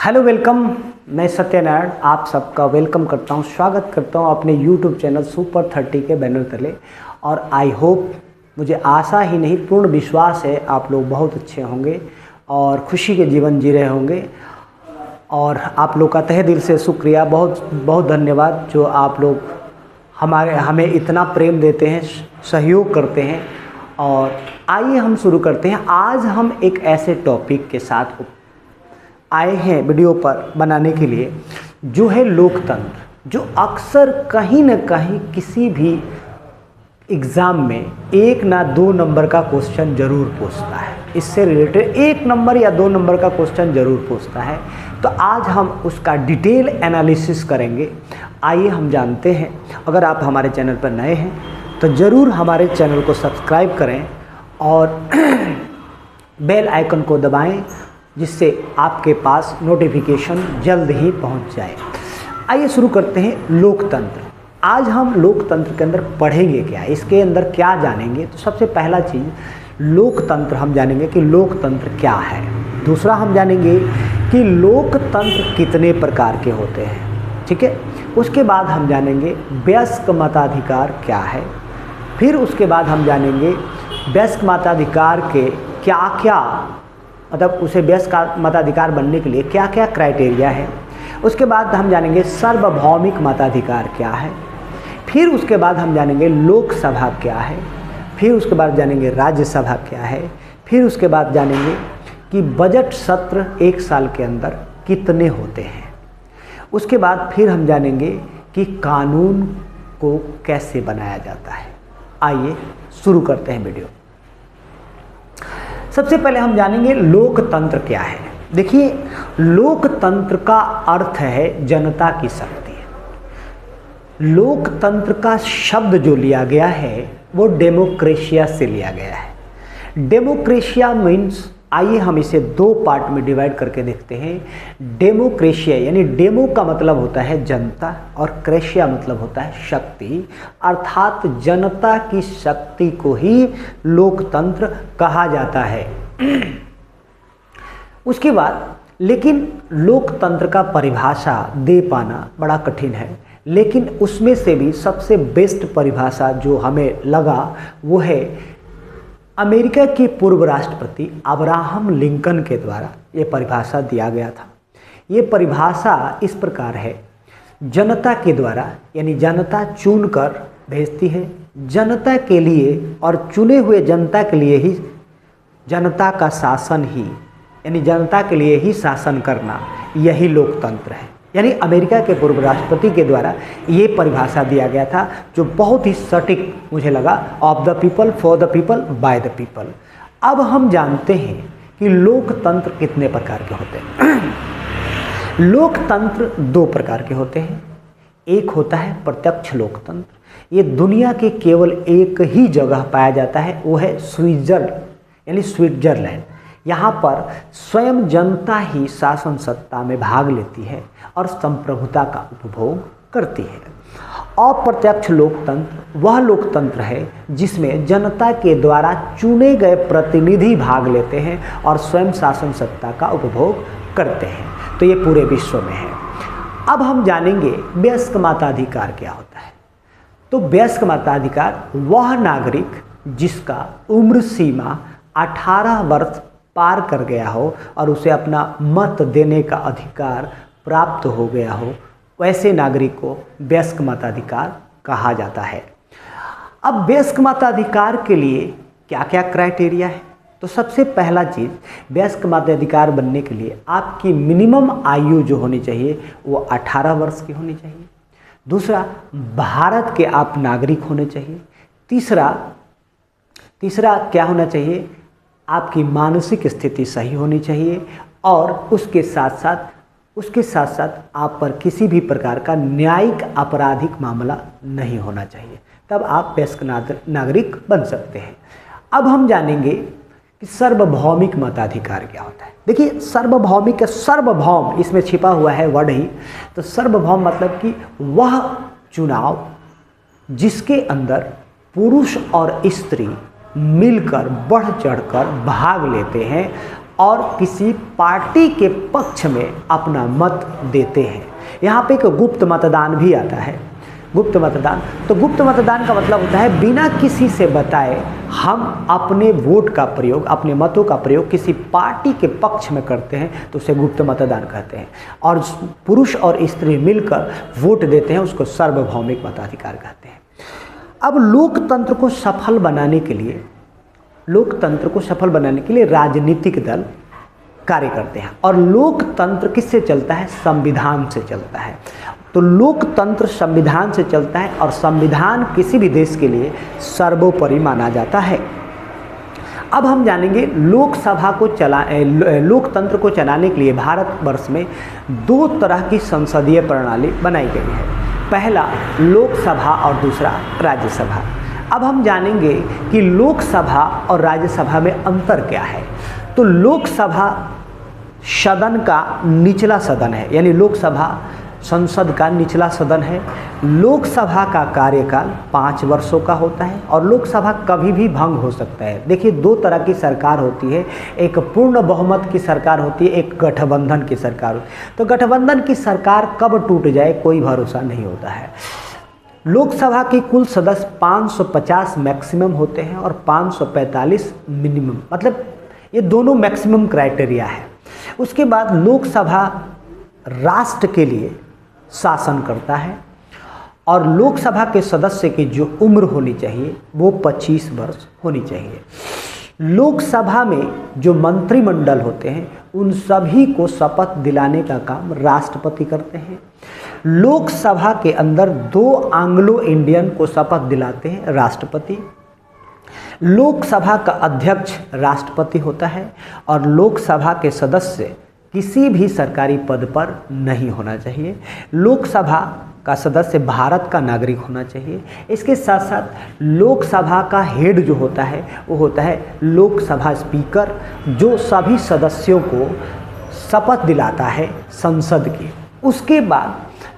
Hello welcome. मैं सत्यनारायण आप सबका वेलकम करता हूं, स्वागत करता हूं अपने यूट्यूब चैनल सुपर 30 के बैनर तले। और आई होप, मुझे आशा ही नहीं पूर्ण विश्वास है आप लोग बहुत अच्छे होंगे और खुशी के जीवन जी रहे होंगे। और आप लोग का तहे दिल से शुक्रिया, बहुत बहुत धन्यवाद जो आप लोग हमें इतना प्रेम देते हैं, सहयोग करते हैं। और आइए हम शुरू करते हैं। आज हम एक ऐसे टॉपिक के साथ आए हैं वीडियो पर बनाने के लिए जो है लोकतंत्र, जो अक्सर कहीं न कहीं किसी भी एग्ज़ाम में 1 ना 2 नंबर का क्वेश्चन ज़रूर पूछता है। इससे रिलेटेड 1 नंबर या 2 नंबर का क्वेश्चन ज़रूर पूछता है। तो आज हम उसका डिटेल एनालिसिस करेंगे। आइए हम जानते हैं। अगर आप हमारे चैनल पर नए हैं तो ज़रूर हमारे चैनल को सब्सक्राइब करें और बेल आइकन को दबाएं, जिससे आपके पास नोटिफिकेशन जल्द ही पहुंच जाए। आइए शुरू करते हैं। लोकतंत्र, आज हम लोकतंत्र के अंदर पढ़ेंगे क्या, इसके अंदर क्या जानेंगे। तो सबसे पहला चीज़ लोकतंत्र हम जानेंगे कि लोकतंत्र क्या है। दूसरा हम जानेंगे कि लोकतंत्र कितने प्रकार के होते हैं, ठीक है। उसके बाद हम जानेंगे वयस्क मताधिकार क्या है। फिर उसके बाद हम जानेंगे वयस्क मताधिकार के क्या क्या, मतलब उसे वयस्क मताधिकार बनने के लिए क्या क्या क्राइटेरिया है। उसके बाद हम जानेंगे सार्वभौमिक मताधिकार क्या है। फिर उसके बाद हम जानेंगे लोकसभा क्या है। फिर उसके बाद जानेंगे राज्यसभा क्या है। फिर उसके बाद जानेंगे कि बजट सत्र 1 साल के अंदर कितने होते हैं। उसके बाद फिर हम जानेंगे कि कानून को कैसे बनाया जाता है। आइए शुरू करते हैं वीडियो। सबसे पहले हम जानेंगे लोकतंत्र क्या है। देखिए, लोकतंत्र का अर्थ है जनता की शक्ति। लोकतंत्र का शब्द जो लिया गया है वो डेमोक्रेशिया से लिया गया है। डेमोक्रेशिया मीन्स, आइए हम इसे 2 पार्ट में डिवाइड करके देखते हैं। डेमोक्रेशिया यानी डेमो का मतलब होता है जनता और क्रेशिया मतलब होता है शक्ति, अर्थात जनता की शक्ति को ही लोकतंत्र कहा जाता है। उसके बाद लेकिन लोकतंत्र का परिभाषा दे पाना बड़ा कठिन है, लेकिन उसमें से भी सबसे बेस्ट परिभाषा जो हमें लगा वो है अमेरिका के पूर्व राष्ट्रपति अब्राहम लिंकन के द्वारा ये परिभाषा दिया गया था। ये परिभाषा इस प्रकार है, जनता के द्वारा यानी जनता चुनकर भेजती है, जनता के लिए और चुने हुए जनता के लिए ही जनता का शासन ही, यानी जनता के लिए ही शासन करना, यही लोकतंत्र है। यानी अमेरिका के पूर्व राष्ट्रपति के द्वारा ये परिभाषा दिया गया था, जो बहुत ही सटीक मुझे लगा। Of the people, for the people, by the people. अब हम जानते हैं कि लोकतंत्र कितने प्रकार के होते हैं। लोकतंत्र 2 प्रकार के होते हैं। एक होता है प्रत्यक्ष लोकतंत्र। ये दुनिया के केवल एक ही जगह पाया जाता है, वो है स्विट्जरलैंड। यहाँ पर स्वयं जनता ही शासन सत्ता में भाग लेती है और संप्रभुता का उपभोग करती है। अप्रत्यक्ष लोकतंत्र वह लोकतंत्र है जिसमें जनता के द्वारा चुने गए प्रतिनिधि भाग लेते हैं और स्वयं शासन सत्ता का उपभोग करते हैं। तो ये पूरे विश्व में है। अब हम जानेंगे वयस्क मताधिकार क्या होता है। तो वयस्क मताधिकार वह नागरिक जिसका उम्र सीमा 18 वर्ष पार कर गया हो और उसे अपना मत देने का अधिकार प्राप्त हो गया हो, वैसे नागरिक को वयस्क मताधिकार कहा जाता है। अब वयस्क मताधिकार के लिए क्या क्या क्राइटेरिया है। तो सबसे पहला चीज़, वयस्क मताधिकार बनने के लिए आपकी मिनिमम आयु जो होनी चाहिए वो 18 वर्ष की होनी चाहिए। दूसरा, भारत के आप नागरिक होने चाहिए। तीसरा क्या होना चाहिए, आपकी मानसिक स्थिति सही होनी चाहिए। और उसके साथ साथ आप पर किसी भी प्रकार का न्यायिक आपराधिक मामला नहीं होना चाहिए, तब आप वयस्क नागरिक बन सकते हैं। अब हम जानेंगे कि सार्वभौमिक मताधिकार क्या होता है। देखिए, सार्वभौम इसमें छिपा हुआ है वर्ड ही। तो सार्वभौम मतलब कि वह चुनाव जिसके अंदर पुरुष और स्त्री मिलकर बढ़ चढ़कर भाग लेते हैं और किसी पार्टी के पक्ष में अपना मत देते हैं। यहाँ पे एक गुप्त मतदान भी आता है, गुप्त मतदान। तो गुप्त मतदान का मतलब होता है बिना किसी से बताए हम अपने वोट का प्रयोग, अपने मतों का प्रयोग किसी पार्टी के पक्ष में करते हैं, तो उसे गुप्त मतदान कहते हैं। और पुरुष और स्त्री मिलकर वोट देते हैं, उसको सार्वभौमिक मताधिकार कहते हैं। अब लोकतंत्र को सफल बनाने के लिए, लोकतंत्र को सफल बनाने के लिए राजनीतिक दल कार्य करते हैं। और लोकतंत्र किससे चलता है? संविधान से चलता है। तो लोकतंत्र संविधान से चलता है और संविधान किसी भी देश के लिए सर्वोपरि माना जाता है। अब हम जानेंगे लोकसभा को लोकतंत्र को चलाने के लिए भारतवर्ष में दो तरह की संसदीय प्रणाली बनाई गई है। पहला लोकसभा और दूसरा राज्यसभा। अब हम जानेंगे कि लोकसभा और राज्यसभा में अंतर क्या है। तो लोकसभा सदन का निचला सदन है, यानी लोकसभा संसद का निचला सदन है। लोकसभा का कार्यकाल 5 वर्षों का होता है और लोकसभा कभी भी भंग हो सकता है। देखिए, दो तरह की सरकार होती है, एक पूर्ण बहुमत की सरकार होती है, एक गठबंधन की सरकार होती है। तो गठबंधन की सरकार कब टूट जाए कोई भरोसा नहीं होता है। लोकसभा के कुल सदस्य 550 मैक्सिमम होते हैं और 545 मिनिमम, मतलब ये दोनों मैक्सिमम क्राइटेरिया है। उसके बाद लोकसभा राष्ट्र के लिए शासन करता है और लोकसभा के सदस्य की जो उम्र होनी चाहिए वो 25 वर्ष होनी चाहिए। लोकसभा में जो मंत्रिमंडल होते हैं उन सभी को शपथ दिलाने का काम राष्ट्रपति करते हैं। लोकसभा के अंदर 2 एंग्लो इंडियन को शपथ दिलाते हैं राष्ट्रपति। लोकसभा का अध्यक्ष राष्ट्रपति होता है और लोकसभा के सदस्य किसी भी सरकारी पद पर नहीं होना चाहिए। लोकसभा का सदस्य भारत का नागरिक होना चाहिए। इसके साथ साथ लोकसभा का हेड जो होता है वो होता है लोकसभा स्पीकर, जो सभी सदस्यों को शपथ दिलाता है संसद की। उसके बाद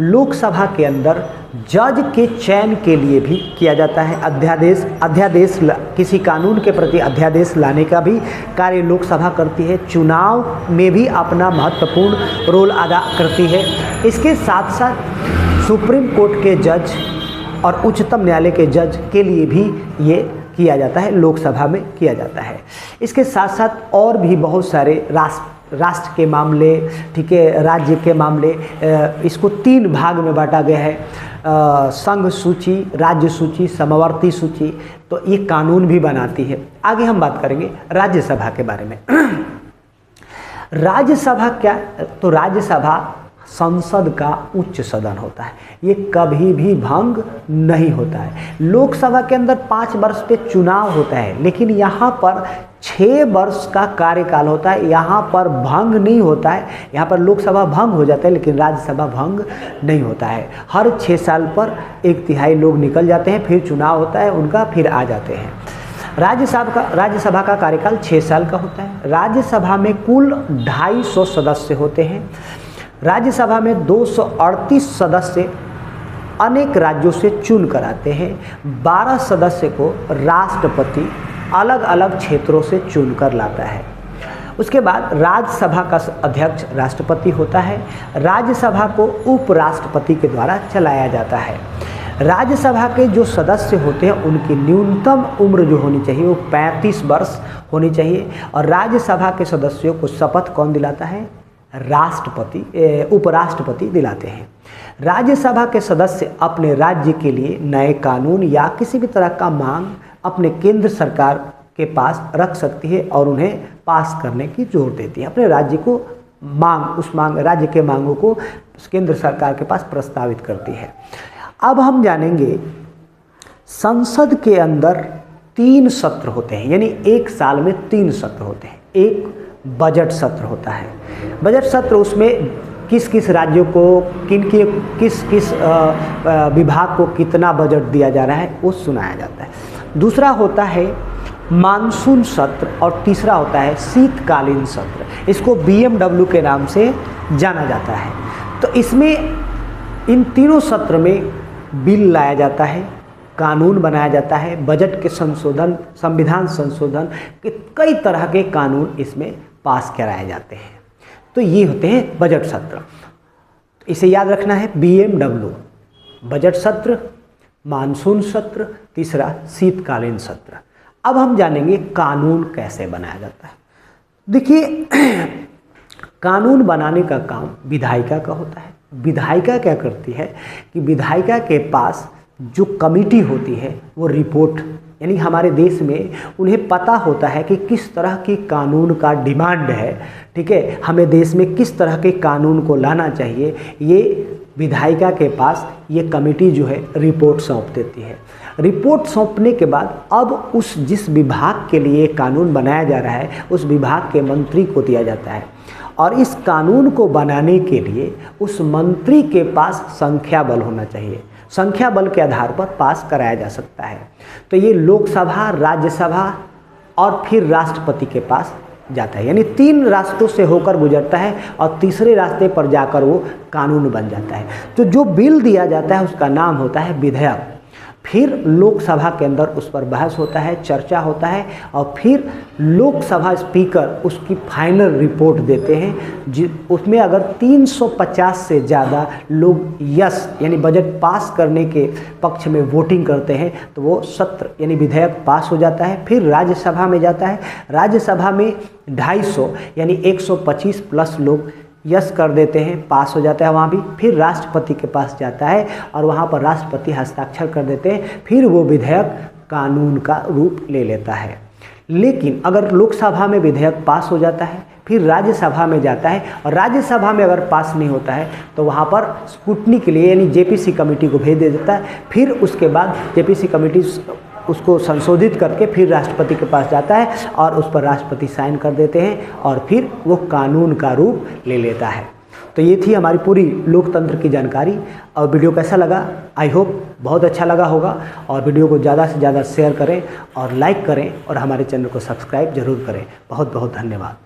लोकसभा के अंदर जज के चयन के लिए भी किया जाता है अध्यादेश किसी कानून के प्रति अध्यादेश लाने का भी कार्य लोकसभा करती है। चुनाव में भी अपना महत्वपूर्ण रोल अदा करती है। इसके साथ साथ सुप्रीम कोर्ट के जज और उच्चतम न्यायालय के जज के लिए भी ये किया जाता है, लोकसभा में किया जाता है। इसके साथ साथ और भी बहुत सारे राष्ट्र के मामले, ठीक है, राज्य के मामले, इसको 3 भाग में बांटा गया है, संघ सूची, राज्य सूची, समवर्ती सूची। तो ये कानून भी बनाती है। आगे हम बात करेंगे राज्यसभा के बारे में। राज्यसभा क्या? तो राज्यसभा संसद का उच्च सदन होता है, ये कभी भी भंग नहीं होता है। लोकसभा के अंदर 5 वर्ष पे चुनाव होता है, लेकिन यहाँ पर 6 वर्ष का कार्यकाल होता है। यहाँ पर भंग नहीं होता है। यहाँ पर लोकसभा भंग हो जाता है लेकिन राज्यसभा भंग नहीं होता है। हर 6 साल पर 1/3 लोग निकल जाते हैं, फिर चुनाव होता है उनका, फिर आ जाते हैं। राज्यसभा का कार्यकाल 6 साल का होता है। राज्यसभा में कुल 250 सदस्य होते हैं। राज्यसभा में 238 सदस्य अनेक राज्यों से चुन कर आते हैं। 12 सदस्य को राष्ट्रपति अलग अलग क्षेत्रों से चुन कर लाता है। उसके बाद राज्यसभा का अध्यक्ष राष्ट्रपति होता है। राज्यसभा को उपराष्ट्रपति के द्वारा चलाया जाता है। राज्यसभा के जो सदस्य होते हैं उनकी न्यूनतम उम्र जो होनी चाहिए वो 35 वर्ष होनी चाहिए। और राज्यसभा के सदस्यों को शपथ कौन दिलाता है? उपराष्ट्रपति दिलाते हैं। राज्यसभा के सदस्य अपने राज्य के लिए नए कानून या किसी भी तरह का मांग अपने केंद्र सरकार के पास रख सकती है और उन्हें पास करने की जोर देती है। अपने राज्य को राज्य के मांगों को केंद्र सरकार के पास प्रस्तावित करती है। अब हम जानेंगे संसद के अंदर 3 सत्र होते हैं, यानी 1 साल में 3 सत्र होते हैं। एक बजट सत्र होता है। बजट सत्र, उसमें किस किस राज्यों को किस विभाग को कितना बजट दिया जा रहा है वो सुनाया जाता है। दूसरा होता है मानसून सत्र और तीसरा होता है शीतकालीन सत्र। इसको BMW के नाम से जाना जाता है। तो इसमें इन तीनों सत्र में बिल लाया जाता है, कानून बनाया जाता है, बजट के संशोधन, संविधान संशोधन के कई तरह के कानून इसमें पास कराए जाते हैं। तो ये होते हैं बजट सत्र। इसे याद रखना है, BMW बजट सत्र, मानसून सत्र, तीसरा शीतकालीन सत्र। अब हम जानेंगे कानून कैसे बनाया जाता है। देखिए कानून बनाने का काम विधायिका का होता है। विधायिका क्या करती है कि विधायिका के पास जो कमेटी होती है वो रिपोर्ट, यानी हमारे देश में उन्हें पता होता है कि किस तरह की कानून का डिमांड है, ठीक है, हमें देश में किस तरह के कानून को लाना चाहिए, ये विधायिका के पास ये कमेटी जो है रिपोर्ट सौंप देती है। रिपोर्ट सौंपने के बाद अब उस जिस विभाग के लिए कानून बनाया जा रहा है उस विभाग के मंत्री को दिया जाता है, और इस कानून को बनाने के लिए उस मंत्री के पास संख्या बल होना चाहिए। संख्या बल के आधार पर पास कराया जा सकता है। तो ये लोकसभा, राज्यसभा और फिर राष्ट्रपति के पास जाता है, यानी 3 रास्तों से होकर गुजरता है और तीसरे रास्ते पर जाकर वो कानून बन जाता है। तो जो बिल दिया जाता है उसका नाम होता है विधेयक। फिर लोकसभा के अंदर उस पर बहस होता है, चर्चा होता है, और फिर लोकसभा स्पीकर उसकी फाइनल रिपोर्ट देते हैं। उसमें अगर 350 से ज़्यादा लोग यस यानी बजट पास करने के पक्ष में वोटिंग करते हैं तो वो सत्र यानी विधेयक पास हो जाता है। फिर राज्यसभा में जाता है। राज्यसभा में 250 यानी 125 प्लस लोग यस कर देते हैं, पास हो जाता है वहाँ भी। फिर राष्ट्रपति के पास जाता है और वहाँ पर राष्ट्रपति हस्ताक्षर कर देते हैं। फिर वो विधेयक कानून का रूप ले लेता है। लेकिन अगर लोकसभा में विधेयक पास हो जाता है, फिर राज्यसभा में जाता है, और राज्यसभा में अगर पास नहीं होता है तो वहाँ पर स्क्रूटनी के लिए यानी JPC कमेटी को भेज दे देता है। फिर उसके बाद JPC कमेटी उसको संशोधित करके फिर राष्ट्रपति के पास जाता है और उस पर राष्ट्रपति साइन कर देते हैं और फिर वो कानून का रूप ले लेता है। तो ये थी हमारी पूरी लोकतंत्र की जानकारी। और वीडियो कैसा लगा? आई होप बहुत अच्छा लगा होगा। और वीडियो को ज़्यादा से ज़्यादा शेयर करें और लाइक करें और हमारे चैनल को सब्सक्राइब जरूर करें। बहुत बहुत धन्यवाद।